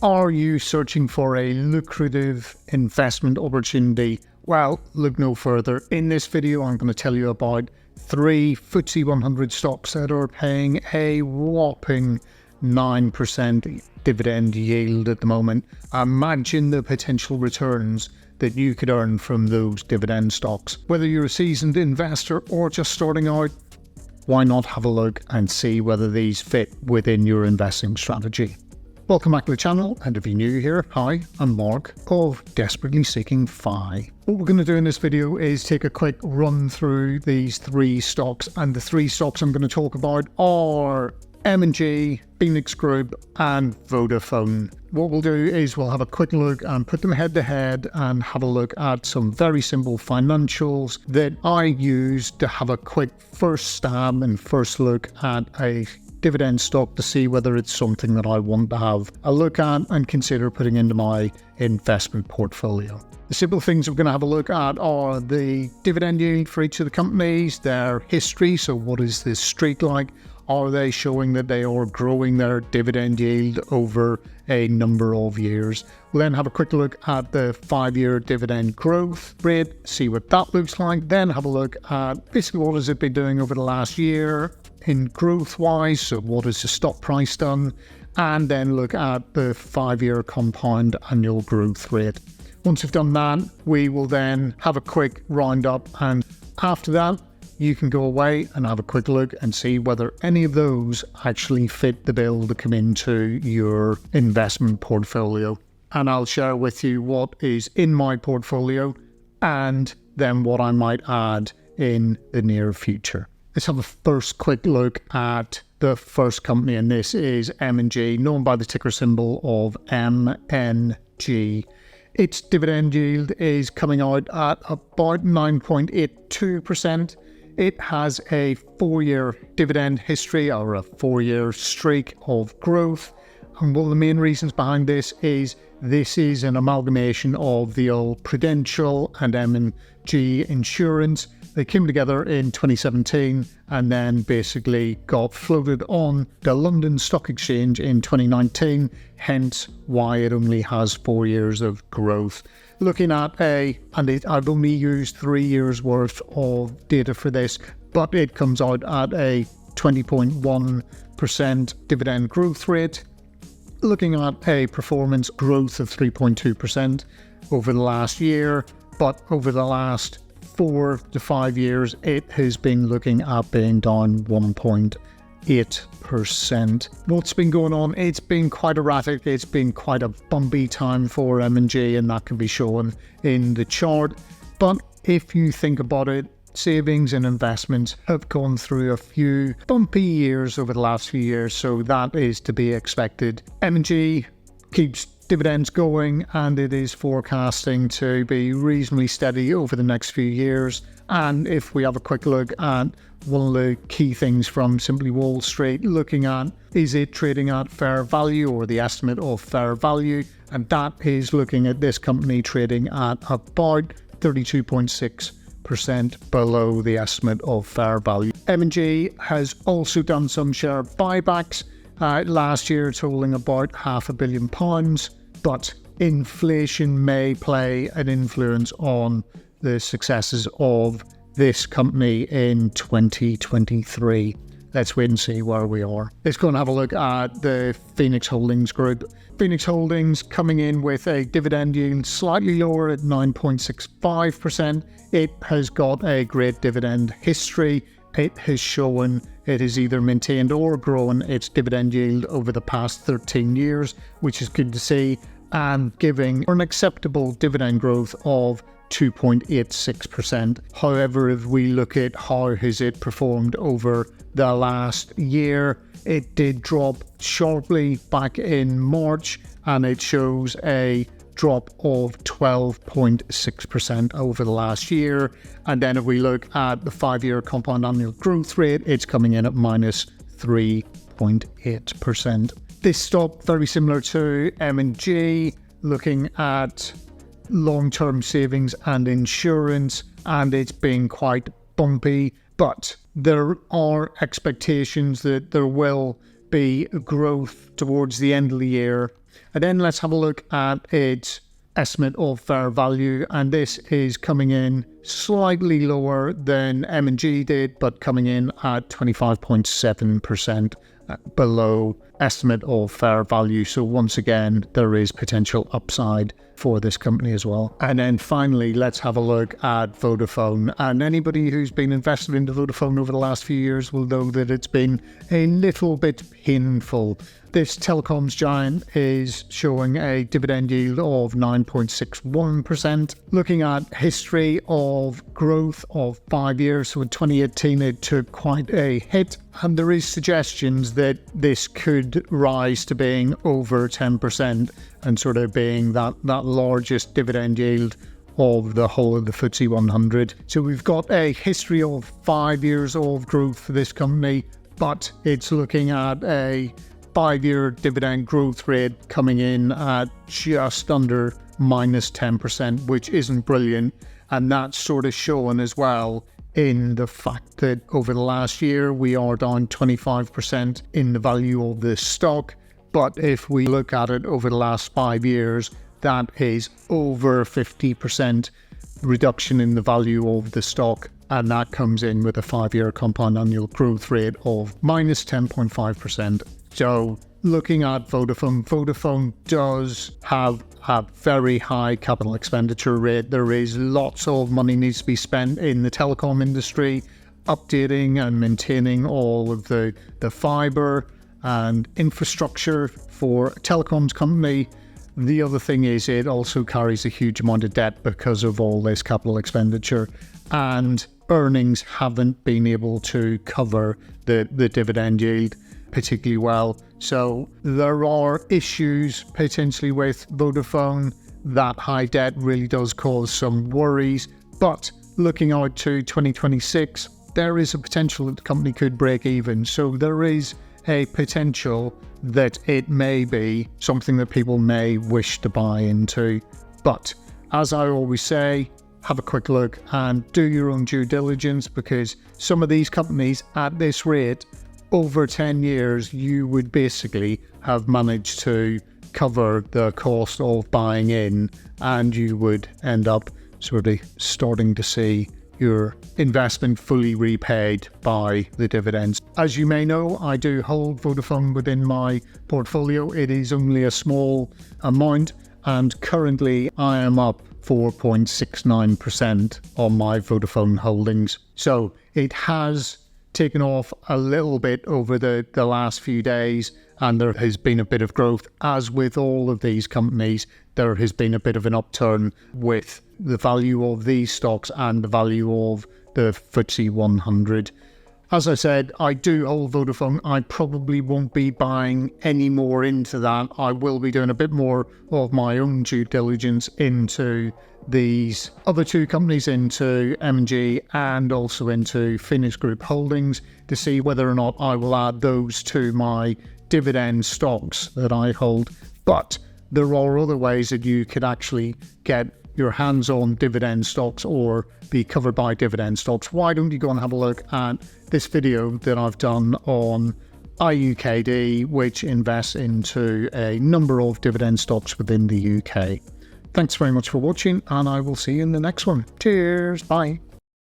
Are you searching for a lucrative investment opportunity? Well, look no further. In this video, I'm going to tell you about 3 FTSE 100 stocks that are paying a whopping 9% dividend yield at the moment. Imagine the potential returns that you could earn from those dividend stocks. Whether you're a seasoned investor or just starting out, why not have a look and see whether these fit within your investing strategy? Welcome back to the channel, and if you're new here, hi, I'm Mark of Desperately Seeking Fi. What we're going to do in this video is take a quick run through these 3 stocks, and the 3 stocks I'm going to talk about are M&G, Phoenix Group and Vodafone. What we'll do is we'll have a quick look and put them head to head and have a look at some very simple financials that I use to have a quick first stab and first look at a dividend stock to see whether it's something that I want to have a look at and consider putting into my investment portfolio. The simple things we're going to have a look at are the dividend yield for each of the companies, their history, so what is this streak like? Are they showing that they are growing their dividend yield over a number of years? We'll then have a quick look at the 5-year dividend growth rate, see what that looks like, then have a look at basically what has it been doing over the last year in growth wise, so what has the stock price done, and then look at the 5-year compound annual growth rate. Once we've done that, we will then have a quick roundup, and after that you can go away and have a quick look and see whether any of those actually fit the bill to come into your investment portfolio. And I'll share with you what is in my portfolio and then what I might add in the near future. Let's have a first quick look at the first company, and this is M&G, known by the ticker symbol of MNG. Its dividend yield is coming out at about 9.82%. It has a 4-year dividend history, or a 4-year streak of growth. And one of the main reasons behind this is an amalgamation of the old Prudential and M&G Insurance. They came together in 2017 and then basically got floated on the London Stock Exchange in 2019, hence why it only has 4 years of growth. Looking at I've only used 3 years worth of data for this, but it comes out at a 20.1% dividend growth rate. Looking at a performance growth of 3.2% over the last year, but over the last 4 to 5 years, it has been looking at being down 1.8%. What's been going on? It's been quite erratic. It's been quite a bumpy time for M&G, and that can be shown in the chart. But if you think about it, savings and investments have gone through a few bumpy years over the last few years, so that is to be expected. M&G keeps dividends going, and it is forecasting to be reasonably steady over the next few years. And if we have a quick look at one of the key things from Simply Wall Street, looking at is it trading at fair value or the estimate of fair value, and that is looking at this company trading at about 32.6% below the estimate of fair value. M&G has also done some share buybacks last year, totaling about £500 million, but inflation may play an influence on the successes of this company in 2023. Let's wait and see where we are. Let's go and have a look at the Phoenix Holdings Group. Phoenix Holdings coming in with a dividend yield slightly lower at 9.65%. It has got a great dividend history. It has shown it has either maintained or grown its dividend yield over the past 13 years, which is good to see, and giving an acceptable dividend growth of 2.86%. However, if we look at how has it performed over the last year, it did drop sharply back in March, and it shows a drop of 12.6% over the last year. And then if we look at the 5-year compound annual growth rate, it's coming in at minus 3.8%. This stock, very similar to M&G, looking at long-term savings and insurance, and it's been quite bumpy, but there are expectations that there will be growth towards the end of the year And then let's have a look at its estimate of fair value, and this is coming in slightly lower than M&G did, but coming in at 25.7% below estimate of fair value. So once again, there is potential upside for this company as well. And then finally, let's have a look at Vodafone. And anybody who's been invested into Vodafone over the last few years will know that it's been a little bit painful. This telecoms giant is showing a dividend yield of 9.61%. Looking at history of growth of 5 years, so in 2018 it took quite a hit, and there is suggestions that this could rise to being over 10% and sort of being that largest dividend yield of the whole of the FTSE 100. So we've got a history of 5 years of growth for this company, but it's looking at a 5-year dividend growth rate coming in at just under -10%, which isn't brilliant. And that's sort of shown as well in the fact that over the last year we are down 25% in the value of the stock. But if we look at it over the last 5 years, that is over 50% reduction in the value of the stock. And that comes in with a 5-year compound annual growth rate of -10.5%. So looking at Vodafone does have a very high capital expenditure rate. There is lots of money needs to be spent in the telecom industry, updating and maintaining all of the fibre and infrastructure for a telecoms company. The other thing is it also carries a huge amount of debt because of all this capital expenditure, and earnings haven't been able to cover the dividend yield particularly well. So there are issues potentially with Vodafone. That high debt really does cause some worries, but looking out to 2026, there is a potential that the company could break even. So there is a potential that it may be something that people may wish to buy into. But as I always say, have a quick look and do your own due diligence, because some of these companies at this rate, over 10 years, you would basically have managed to cover the cost of buying in, and you would end up sort of starting to see your investment fully repaid by the dividends. As you may know, I do hold Vodafone within my portfolio. It is only a small amount, and currently I am up 4.69% on my Vodafone holdings. So it has taken off a little bit over the last few days, and there has been a bit of growth. As with all of these companies, there has been a bit of an upturn with the value of these stocks and the value of the FTSE 100. As I said, I do hold Vodafone. I probably won't be buying any more into that. I will be doing a bit more of my own due diligence into these other two companies, into M&G and also into Finnish Group Holdings, to see whether or not I will add those to my dividend stocks that I hold. But there are other ways that you could actually get your hands on dividend stocks or be covered by dividend stocks. Why don't you go and have a look at this video that I've done on IUKD, which invests into a number of dividend stocks within the UK. Thanks very much for watching, and I will see you in the next one. Cheers, bye.